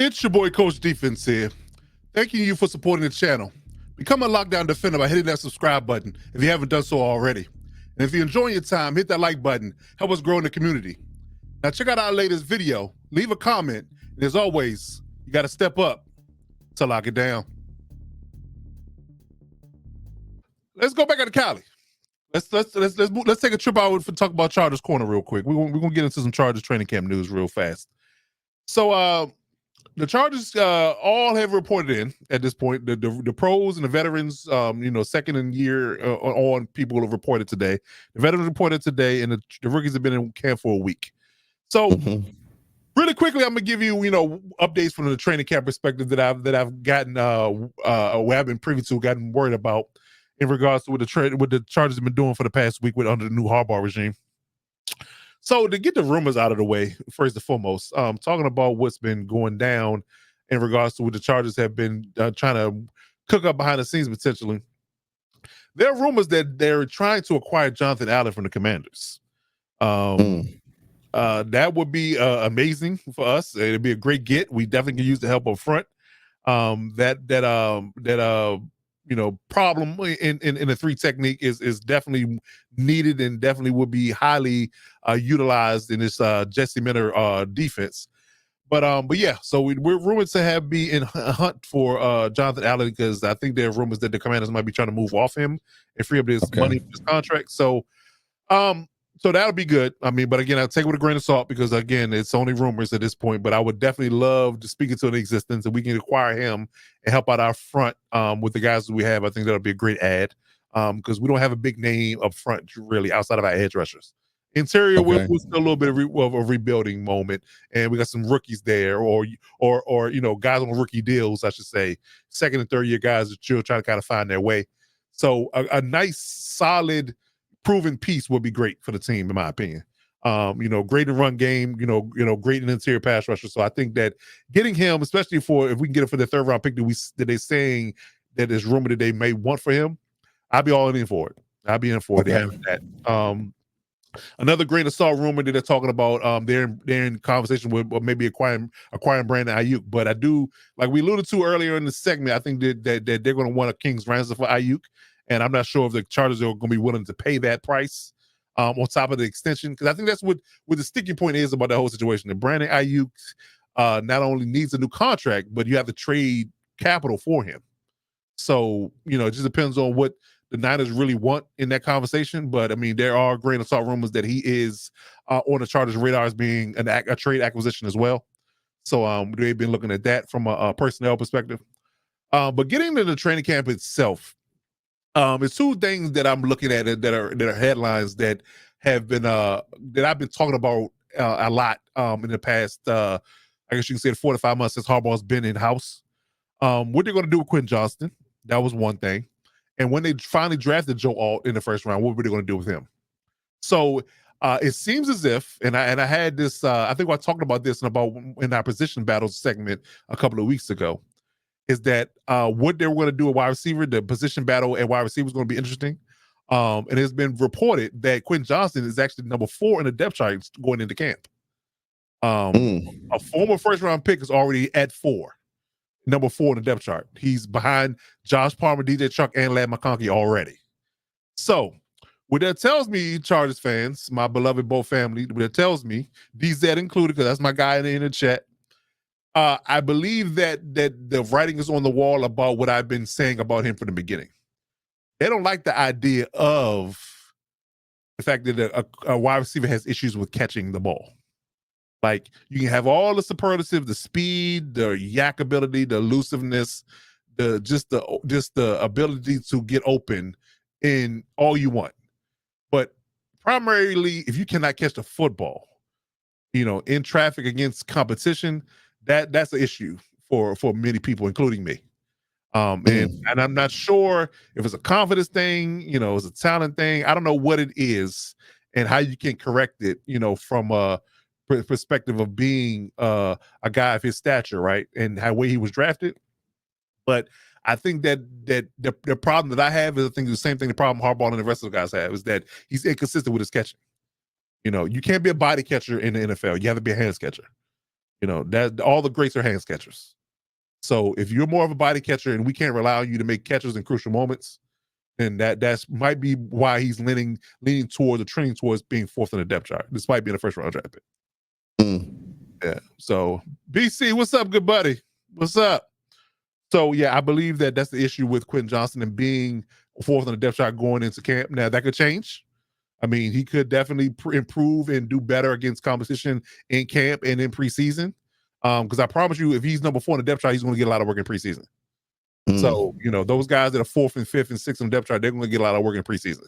It's your boy Coach Defense here. Thanking you for supporting the channel. Become a Lockdown Defender by hitting that subscribe button if you haven't done so already. And if you're enjoying your time, hit that like button. Help us grow in the community. Now check out our latest video. Leave a comment. And as always, you got to step up to lock it down. Let's go back to Cali. Let's take a trip out and talk about Chargers Corner real quick. We're gonna get into some Chargers training camp news real fast. So the Chargers all have reported in at this point. The pros and the veterans, second in year on people have reported today. The veterans reported today, and the rookies have been in camp for a week. So really quickly, I'm gonna give you updates from the training camp perspective that I've gotten where I've been privy to, gotten worried about in regards to what the Chargers have been doing for the past week under the new Harbaugh regime. So to get the rumors out of the way, first and foremost, talking about what's been going down in regards to what the Chargers have been trying to cook up behind the scenes potentially. There are rumors that they're trying to acquire Jonathan Allen from the Commanders. That would be amazing for us. It'd be a great get. We definitely can use the help up front. Problem in the three technique is definitely needed and definitely would be highly utilized in this Jesse Minter defense. But yeah, so we're rumored to be in a hunt for Jonathan Allen, because I think there are rumors that the Commanders might be trying to move off him and free up this money for his contract. So that'll be good. I mean, but again, I'll take it with a grain of salt, because again, it's only rumors at this point. But I would definitely love to speak into an existence, and we can acquire him and help out our front with the guys that we have. I think that'll be a great add, because we don't have a big name up front really outside of our edge rushers. Interior, we're still a little bit of a rebuilding moment, and we got some rookies there, or guys on rookie deals, I should say, second and third year guys that still trying to kind of find their way. So a nice, solid, proven piece would be great for the team, in my opinion. Great in run game, great in interior pass rusher. So I think that getting him, especially if we can get it for the third round pick that they're saying that is rumored that they may want for him, I'll be all in for it. I'll be in for it. Having that. Another grain of salt rumor that they're talking about, they're in conversation with maybe acquiring Brandon Ayuk. But I do, like we alluded to earlier in the segment, I think that they're going to want a king's ransom for Ayuk. And I'm not sure if the Chargers are going to be willing to pay that price on top of the extension, because I think that's what the sticking point is about the whole situation. And Brandon Ayuk not only needs a new contract, but you have to trade capital for him. So, it just depends on what the Niners really want in that conversation. But, I mean, there are grain of salt rumors that he is on the Chargers' radar as being a trade acquisition as well. So they've been looking at that from a personnel perspective. But getting to the training camp itself, it's two things that I'm looking at that are headlines that have been that I've been talking about a lot in the past. I guess you can say 4 to 5 months since Harbaugh's been in house. What they're going to do with Quentin Johnston, that was one thing. And when they finally drafted Joe Alt in the first round, what were they going to do with him? So it seems as if, and I had this, I think I talked about this in our position battles segment a couple of weeks ago, is that what they were going to do at wide receiver, the position battle at wide receiver is going to be interesting. And it's been reported that Quentin Johnston is actually number 4 in the depth chart going into camp. A former first-round pick is already at 4. Number 4 in the depth chart. He's behind Josh Palmer, DJ Chark, and Ladd McConkey already. So what that tells me, Chargers fans, my beloved Bo family, what it tells me, DZ included, because that's my guy in the chat, I believe that the writing is on the wall about what I've been saying about him from the beginning. They don't like the idea of the fact that a wide receiver has issues with catching the ball. Like, you can have all the superlative, the speed, the yak ability, the elusiveness, just the ability to get open in all you want. But primarily, if you cannot catch the football, in traffic against competition, that's an issue for many people, including me. And I'm not sure if it's a confidence thing, it's a talent thing. I don't know what it is and how you can correct it, from a perspective of being a guy of his stature, right, and how way he was drafted. But I think that the problem that I have is, I think the same thing the problem Harbaugh and the rest of the guys have, is that he's inconsistent with his catching. You can't be a body catcher in the NFL. You have to be a hands catcher. You know, that all the greats are hands catchers. So if you're more of a body catcher and we can't rely on you to make catches in crucial moments, then that's might be why he's leaning towards or trending towards being fourth in the depth chart, despite being a first round draft pick. Yeah. So BC, what's up, good buddy? What's up? So yeah, I believe that that's the issue with Quentin Johnston and being fourth on the depth chart going into camp. Now that could change. I mean, he could definitely improve and do better against competition in camp and in preseason. Because I promise you, if he's number 4 on the depth chart, he's going to get a lot of work in preseason. So, you know, those guys that are 4th and 5th and 6th on the depth chart, they're going to get a lot of work in preseason.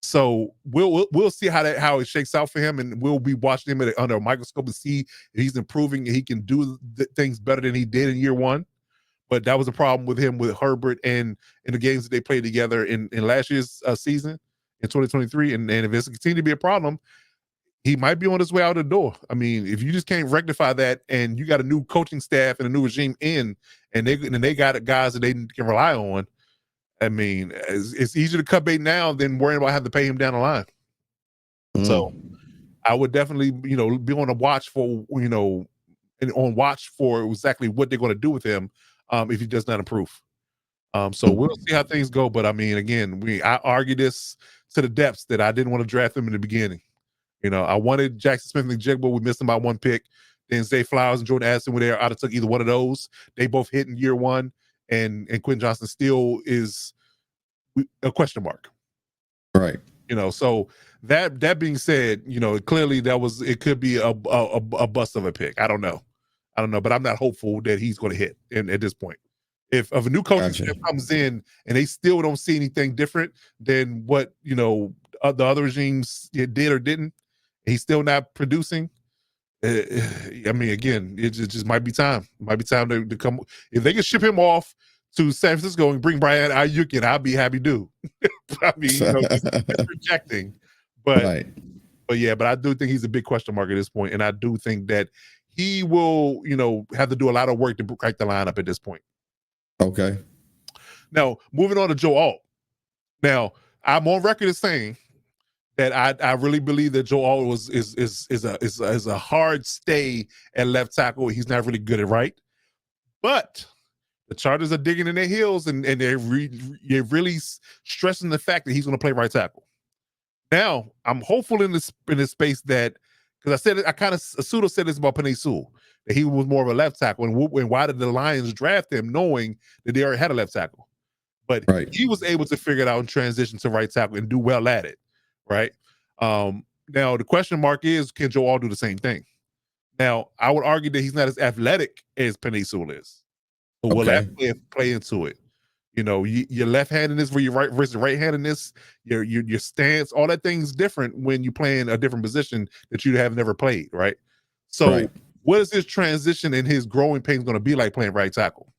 So we'll see how it shakes out for him, and we'll be watching him under a microscope to see if he's improving and he can do things better than he did in year 1. But that was a problem with him with Herbert and in the games that they played together in last year's season in 2023. And if it's continued to be a problem, he might be on his way out the door. I mean, if you just can't rectify that, and you got a new coaching staff and a new regime in, and they got guys that they can rely on, I mean, it's easier to cut bait now than worrying about having to pay him down the line. So I would definitely, you know, be on a watch for, you know, on watch for exactly what they're going to do with him if he does not improve. So we'll see how things go. But I mean, again, I argue this to the depths that I didn't want to draft him in the beginning. You know, I wanted Jackson Smith and Jigba. We missed him by 1 pick. Then Zay Flowers and Jordan Addison were there. I'd have took either one of those. They both hit in year 1, and Quentin Johnston still is a question mark. Right. You know, so that being said, you know, clearly it could be a bust of a pick. I don't know, but I'm not hopeful that he's going to hit at this point. If a new coaching staff comes in and they still don't see anything different than what, you know, the other regimes did or didn't, he's still not producing. I mean, again, it just might be time. It might be time to come. If they can ship him off to San Francisco and bring Brian Ayuk in, I'll be happy to. I mean, you know, it's rejecting, but I do think he's a big question mark at this point, and I do think that he will, you know, have to do a lot of work to crack the lineup at this point. Okay. Now, moving on to Joe Alt. Now, I'm on record as saying that I really believe that Joe Alt is a hard stay at left tackle. He's not really good at right, but the Chargers are digging in their heels, and they're really stressing the fact that he's going to play right tackle. Now, I'm hopeful in this space that, because I kind of pseudo said this about Penei Sewell, that he was more of a left tackle, and why did the Lions draft him knowing that they already had a left tackle? But he was able to figure it out and transition to right tackle and do well at it, right? Now, the question mark is, can Joe Alt do the same thing? Now, I would argue that he's not as athletic as Penei Sewell is. So will that play into it? You know, your left-handedness for your right versus right-handedness, your stance, all that thing's different when you're playing a different position that you have never played, right? So what is his transition and his growing pains going to be like playing right tackle?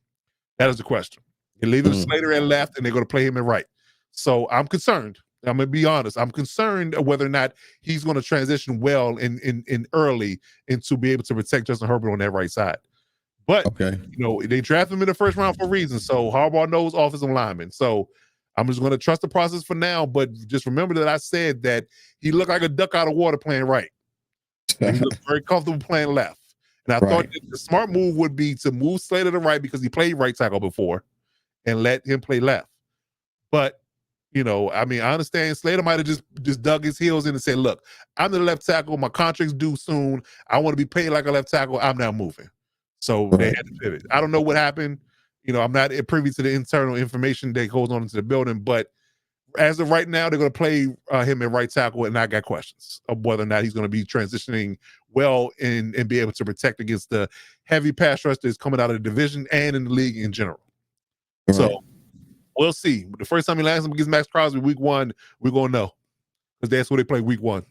That is the question. You're leaving Slater at left, and they're going to play him at right. So I'm concerned. I'm going to be honest. I'm concerned whether or not he's going to transition well in early and to be able to protect Justin Herbert on that right side. But, you know, they drafted him in the first round for a reason. So Harbaugh knows offensive linemen. So I'm just going to trust the process for now. But just remember that I said that he looked like a duck out of water playing right. He looked very comfortable playing left. And I thought that the smart move would be to move Slater to right because he played right tackle before and let him play left. But, you know, I mean, I understand Slater might have just dug his heels in and said, look, I'm the left tackle. My contract's due soon. I want to be paid like a left tackle. I'm now moving. So they had to pivot. I don't know what happened. You know, I'm not privy to the internal information that goes on into the building, but as of right now, they're going to play him at right tackle, and I got questions of whether or not he's going to be transitioning well and be able to protect against the heavy pass rush that's coming out of the division and in the league in general. So we'll see. The first time he lands him against Max Crosby week 1, we're going to know because that's what they play week 1.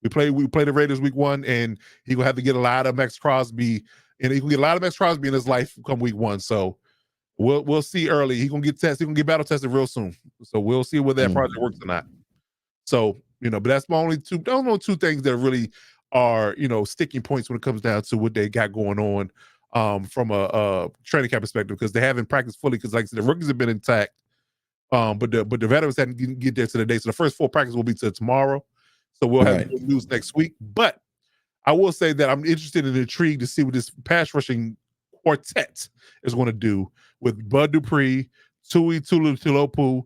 We play the Raiders week 1, and he's going to have to get a lot of Max Crosby. And he can get a lot of Max Crosby in his life come week 1. So we'll see early. He's gonna get tested. He's gonna get battle tested real soon. So we'll see whether that project works or not. So, you know, but that's my only two things that really are, you know, sticking points when it comes down to what they got going on from a training camp perspective, because they haven't practiced fully because, like I said, the rookies have been intact. But the veterans hadn't get there to the day. So the first 4 practices will be till tomorrow. So we'll have news next week. But I will say that I'm interested and intrigued to see what this pass rushing quartet is going to do with Bud Dupree, Tui Tuipulotu,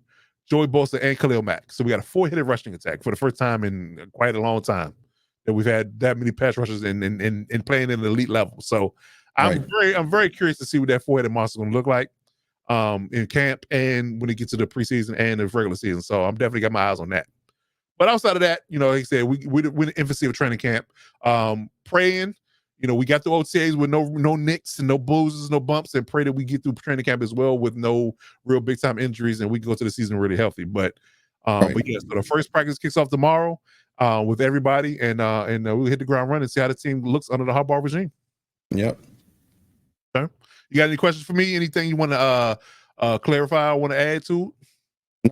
Joey Bosa, and Khalil Mack. So we got a 4-headed rushing attack for the first time in quite a long time that we've had that many pass rushers in playing in the elite level. So I'm very curious to see what that 4-headed monster is going to look like in camp and when it gets to the preseason and the regular season. So I'm definitely got my eyes on that. But outside of that, like I said, we're in the infancy of training camp. Praying, we got the OTAs with no nicks and no bruises, no bumps, and pray that we get through training camp as well with no real big time injuries and we can go to the season really healthy. But yeah, so the first practice kicks off tomorrow with everybody, and we'll hit the ground running and see how the team looks under the Harbaugh regime. Yep. Okay. You got any questions for me? Anything you want to clarify or want to add to?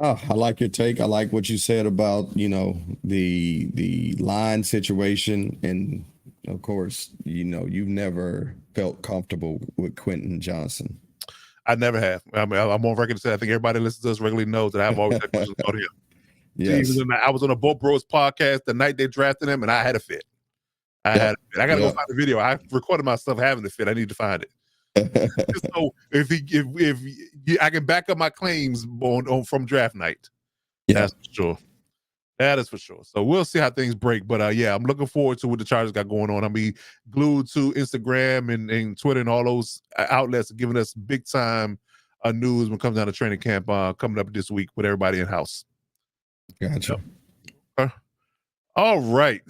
No, I like your take. I like what you said about, the line situation. And of course, you've never felt comfortable with Quentin Johnson. I never have. I mean, I'm on record to say I think everybody listens to us regularly knows that I've always had questions about him. Yes. I was on a Boat Bros podcast the night they drafted him, and I had a fit. I got to go find the video. I recorded myself having the fit. I need to find it. So if I can back up my claims on from draft night, that's for sure. That is for sure. So we'll see how things break. But yeah, I'm looking forward to what the Chargers got going on. I'll be glued to Instagram and Twitter and all those outlets giving us big time news when it comes down to training camp coming up this week with everybody in house. Gotcha. All right.